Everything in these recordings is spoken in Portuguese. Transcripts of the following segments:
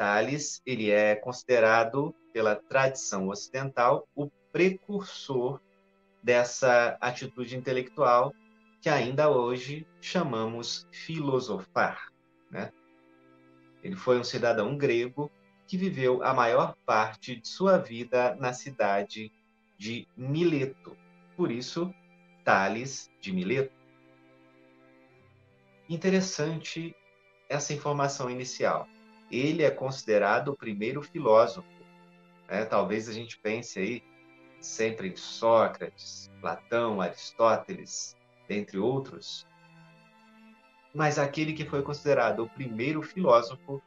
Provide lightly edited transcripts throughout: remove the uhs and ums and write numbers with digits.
Tales, ele é considerado, pela tradição ocidental, o precursor dessa atitude intelectual que ainda hoje chamamos filosofar, né? Ele foi um cidadão grego que viveu a maior parte de sua vida na cidade de Mileto. Por isso, Tales de Mileto. Interessante essa informação inicial. Ele é considerado o primeiro filósofo, né? Talvez a gente pense aí sempre em Sócrates, Platão, Aristóteles, dentre outros. Mas aquele que foi considerado o primeiro filósofo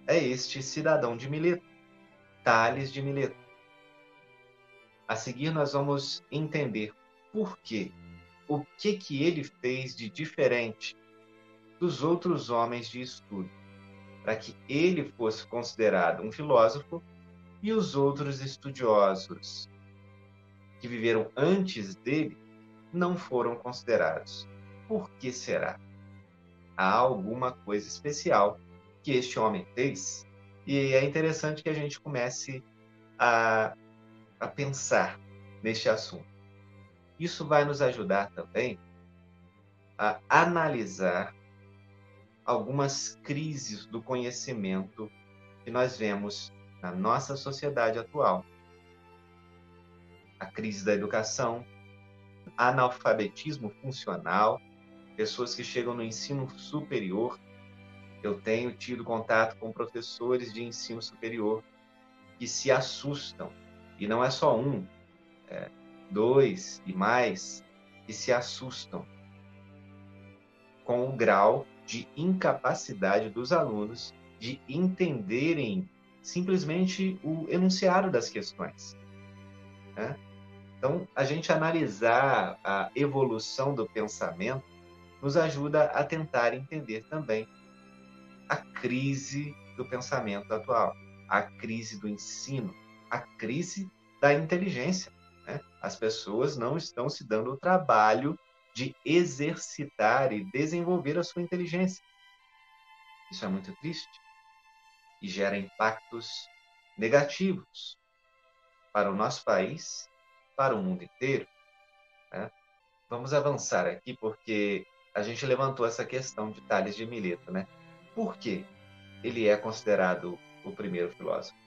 é este cidadão de Mileto, Tales de Mileto. A seguir nós vamos entender por quê, o que ele fez de diferente dos outros homens de estudo, para que ele fosse considerado um filósofo e os outros estudiosos que viveram antes dele não foram considerados. Por que será? Há alguma coisa especial que este homem fez, e é interessante que a gente comece a pensar neste assunto. Isso vai nos ajudar também a analisar algumas crises do conhecimento que nós vemos na nossa sociedade atual. A crise da educação, analfabetismo funcional, pessoas que chegam no ensino superior. Eu tenho tido contato com professores de ensino superior que se assustam, e não é só um, dois e mais, que se assustam com o grau de incapacidade dos alunos de entenderem simplesmente o enunciado das questões, né? Então, a gente analisar a evolução do pensamento nos ajuda a tentar entender também a crise do pensamento atual, a crise do ensino, a crise da inteligência, né? As pessoas não estão se dando o trabalho de exercitar e desenvolver a sua inteligência. Isso é muito triste e gera impactos negativos para o nosso país, para o mundo inteiro, né? Vamos avançar aqui porque a gente levantou essa questão de Tales de Mileto, né? Por que ele é considerado o primeiro filósofo?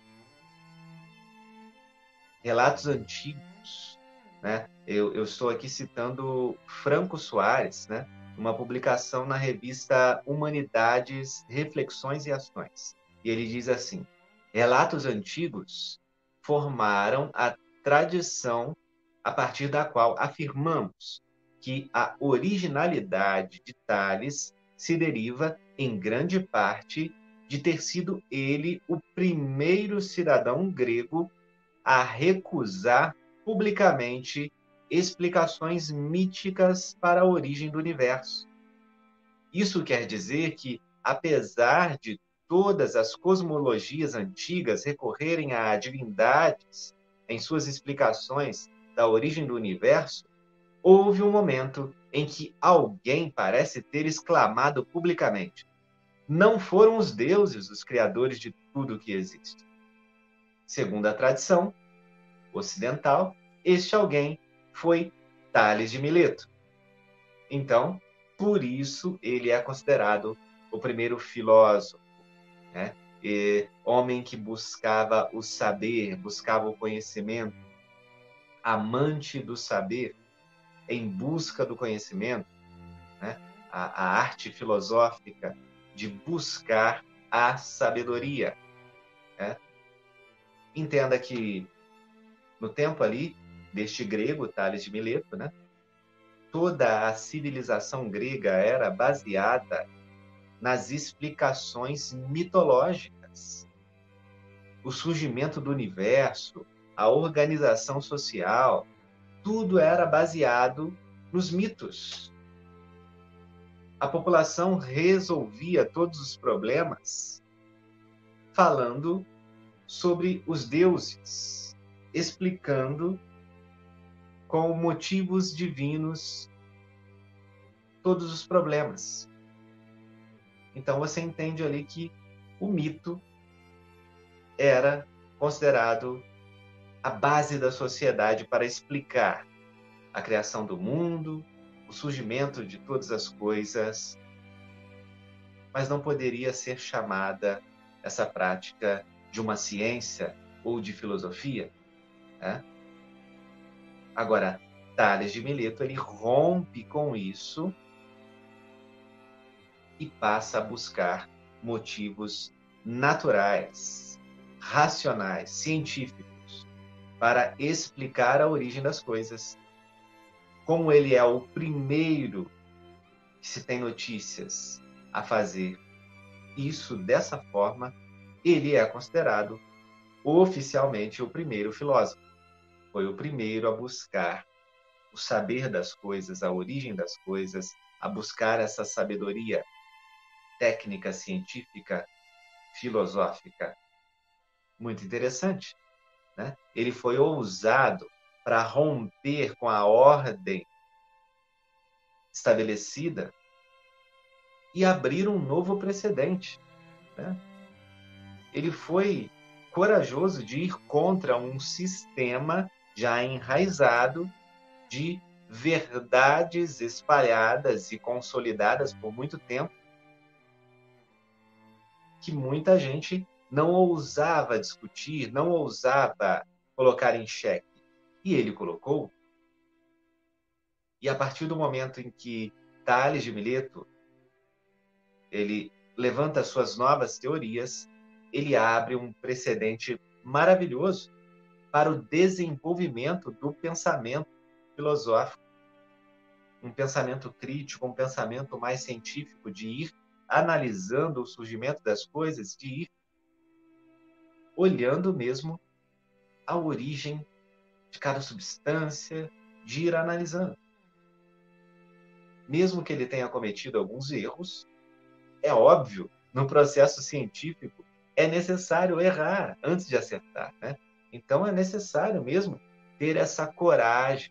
Relatos antigos, né? Eu estou aqui citando Franco Soares, né? Uma publicação na revista Humanidades, Reflexões e Ações. E ele diz assim: relatos antigos formaram a tradição a partir da qual afirmamos que a originalidade de Tales se deriva, em grande parte, de ter sido ele o primeiro cidadão grego a recusar publicamente explicações míticas para a origem do universo. Isso quer dizer que, apesar de todas as cosmologias antigas recorrerem a divindades em suas explicações da origem do universo, houve um momento em que alguém parece ter exclamado publicamente: não foram os deuses os criadores de tudo o que existe. Segundo a tradição ocidental, este alguém foi Tales de Mileto. Então, por isso ele é considerado o primeiro filósofo, né? Homem que buscava o saber, buscava o conhecimento, amante do saber, em busca do conhecimento, né? A arte filosófica de buscar a sabedoria, né? Entenda que no tempo ali deste grego, Tales de Mileto, né? Toda a civilização grega era baseada nas explicações mitológicas. O surgimento do universo, a organização social, tudo era baseado nos mitos. A população resolvia todos os problemas falando sobre os deuses, explicando com motivos divinos todos os problemas. Então você entende ali que o mito era considerado a base da sociedade para explicar a criação do mundo, o surgimento de todas as coisas, mas não poderia ser chamada essa prática de uma ciência ou de filosofia, né? Agora, Tales de Mileto, ele rompe com isso e passa a buscar motivos naturais, racionais, científicos, para explicar a origem das coisas. Como ele é o primeiro que se tem notícias a fazer isso dessa forma, ele é considerado oficialmente o primeiro filósofo. Foi o primeiro a buscar o saber das coisas, a origem das coisas, a buscar essa sabedoria técnica, científica, filosófica. Muito interessante, né? Ele foi ousado para romper com a ordem estabelecida e abrir um novo precedente, né? Ele foi corajoso de ir contra um sistema já enraizado de verdades espalhadas e consolidadas por muito tempo, que muita gente não ousava discutir, não ousava colocar em xeque. E ele colocou. E a partir do momento em que Tales de Mileto ele levanta suas novas teorias, ele abre um precedente maravilhoso para o desenvolvimento do pensamento filosófico, um pensamento crítico, um pensamento mais científico, de ir analisando o surgimento das coisas, de ir olhando mesmo a origem de cada substância, de ir analisando. Mesmo que ele tenha cometido alguns erros, é óbvio, no processo científico, é necessário errar antes de acertar, né? Então é necessário mesmo ter essa coragem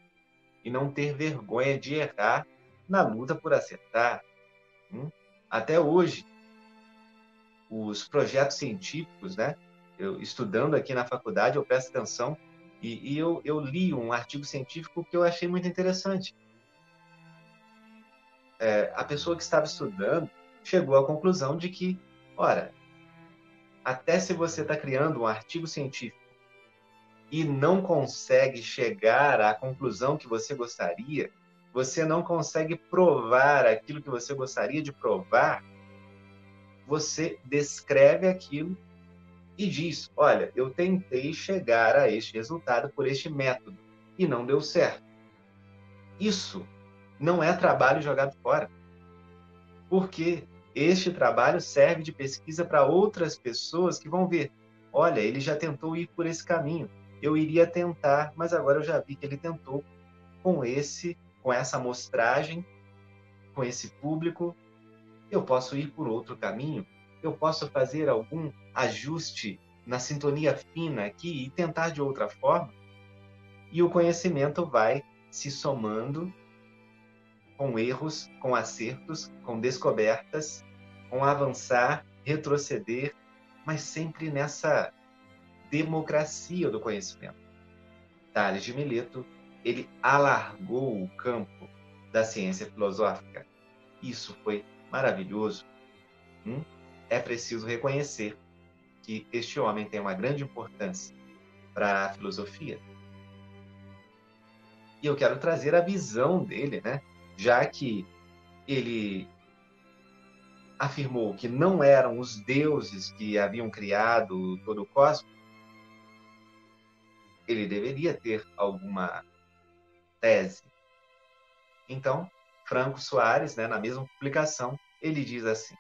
e não ter vergonha de errar na luta por acertar. Até hoje, os projetos científicos, né? Eu, estudando aqui na faculdade, eu presto atenção e eu li um artigo científico que eu achei muito interessante. A pessoa que estava estudando chegou à conclusão de que, ora, até se você está criando um artigo científico e não consegue chegar à conclusão que você gostaria, você não consegue provar aquilo que você gostaria de provar, você descreve aquilo e diz, olha, eu tentei chegar a este resultado por este método e não deu certo. Isso não é trabalho jogado fora, porque este trabalho serve de pesquisa para outras pessoas que vão ver, olha, ele já tentou ir por esse caminho, eu iria tentar, mas agora eu já vi que ele tentou com essa amostragem, com esse público, eu posso ir por outro caminho, eu posso fazer algum ajuste na sintonia fina aqui e tentar de outra forma, e o conhecimento vai se somando com erros, com acertos, com descobertas, com avançar, retroceder, mas sempre nessa democracia do conhecimento. Tales de Mileto, ele alargou o campo da ciência filosófica. Isso foi maravilhoso. É preciso reconhecer que este homem tem uma grande importância para a filosofia. E eu quero trazer a visão dele, né? Já que ele afirmou que não eram os deuses que haviam criado todo o cosmos, ele deveria ter alguma tese. Então, Franco Soares, né, na mesma publicação, ele diz assim: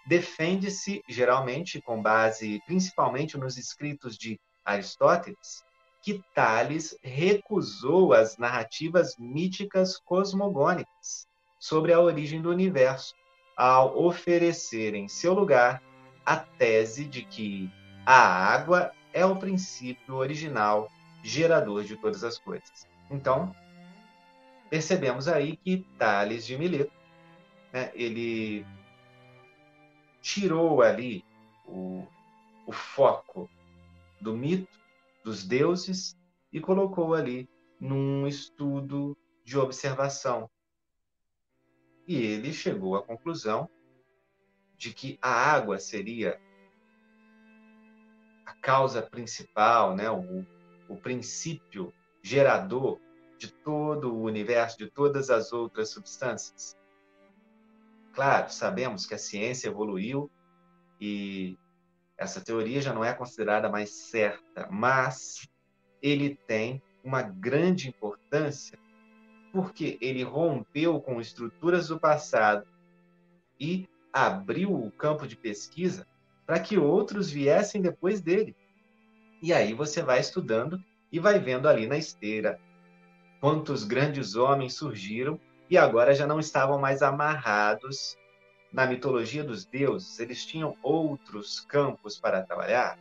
defende-se, geralmente, com base principalmente nos escritos de Aristóteles, que Tales recusou as narrativas míticas cosmogônicas sobre a origem do universo, ao oferecer em seu lugar a tese de que a água é o princípio original gerador de todas as coisas. Então, percebemos aí que Tales de Mileto, né, ele tirou ali o foco do mito, dos deuses, e colocou ali num estudo de observação. E ele chegou à conclusão de que a água seria a causa principal, né? O princípio gerador de todo o universo, de todas as outras substâncias. Claro, sabemos que a ciência evoluiu e essa teoria já não é considerada mais certa, mas ele tem uma grande importância porque ele rompeu com estruturas do passado e abriu o campo de pesquisa para que outros viessem depois dele. E aí você vai estudando e vai vendo ali na esteira quantos grandes homens surgiram e agora já não estavam mais amarrados na mitologia dos deuses, eles tinham outros campos para trabalhar.